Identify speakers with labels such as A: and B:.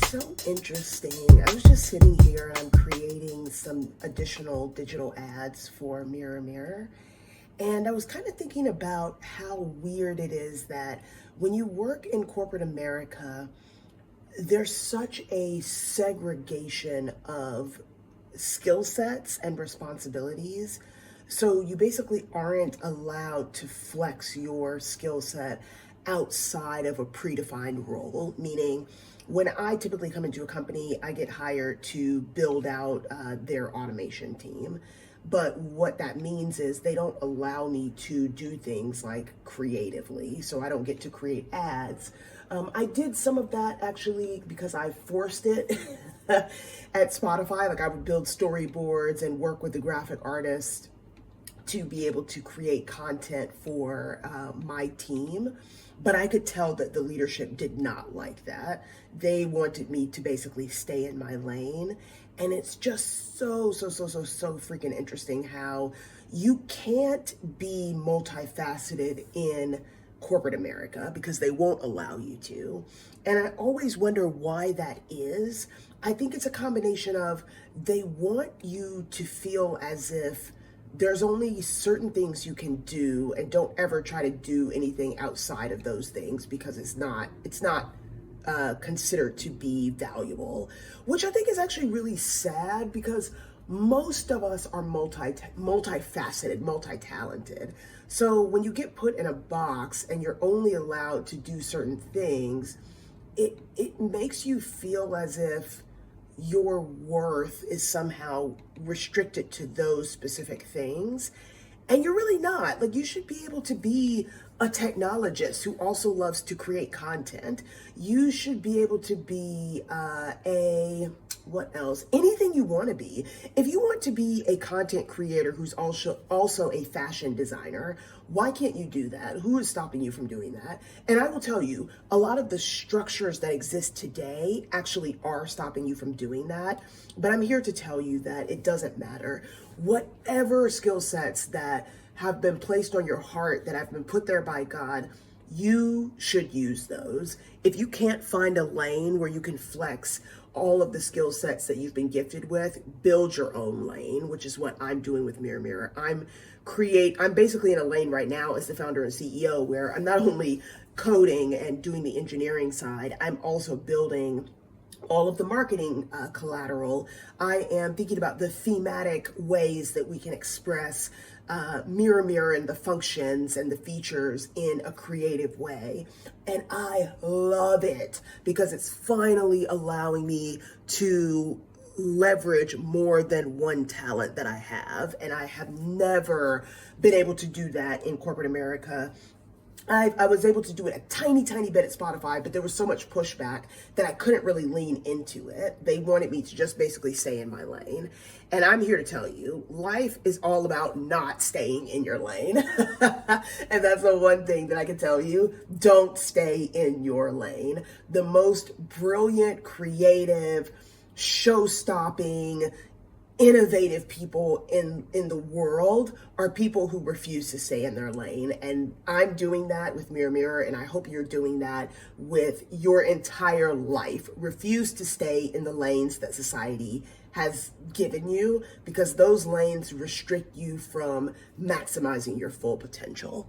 A: So interesting. I was just sitting here and I'm creating some additional digital ads for Mirror Mirror. And I was kind of thinking about how weird it is that when you work in corporate America, there's such a segregation of skill sets and responsibilities. So you basically aren't allowed to flex your skill set outside of a predefined role, meaning when I typically come into a company, I get hired to build out their automation team. But what that means is they don't allow me to do things like creatively. So I don't get to create ads. I did some of that actually because I forced it at Spotify. Like I would build storyboards and work with the graphic artist to be able to create content for my team. But I could tell that the leadership did not like that. They wanted me to basically stay in my lane. And it's just so freaking interesting how you can't be multifaceted in corporate America because they won't allow you to. And I always wonder why that is. I think it's a combination of they want you to feel as if there's only certain things you can do and don't ever try to do anything outside of those things because it's not considered to be valuable, which I think is actually really sad because most of us are multifaceted, multi-talented. So when you get put in a box and you're only allowed to do certain things, it makes you feel as if your worth is somehow restricted to those specific things. And you're really not. Like, you should be able to be a technologist who also loves to create content. You should be able to be what else? Anything you want to be. If you want to be a content creator who's also a fashion designer, why can't you do that? Who is stopping you from doing that? And I will tell you, a lot of the structures that exist today actually are stopping you from doing that. But I'm here to tell you that it doesn't matter. Whatever skill sets that have been placed on your heart, that have been put there by God, you should use those. If you can't find a lane where you can flex all of the skill sets that you've been gifted with, build your own lane, which is what I'm doing with Mirror Mirror. I'm basically in a lane right now as the founder and CEO where I'm not only coding and doing the engineering side, I'm also building all of the marketing collateral. I am thinking about the thematic ways that we can express Mirror Mirror and the functions and the features in a creative way. And I love it because it's finally allowing me to leverage more than one talent that I have. And I have never been able to do that in corporate America. I was able to do it a tiny bit at Spotify, but there was so much pushback that I couldn't really lean into it. They wanted me to just basically stay in my lane. And I'm here to tell you, life is all about not staying in your lane. And that's the one thing that I can tell you, don't stay in your lane. The most brilliant, creative, show-stopping, innovative people in the world are people who refuse to stay in their lane. And I'm doing that with Mirror Mirror, and I hope you're doing that with your entire life. Refuse to stay in the lanes that society has given you because those lanes restrict you from maximizing your full potential.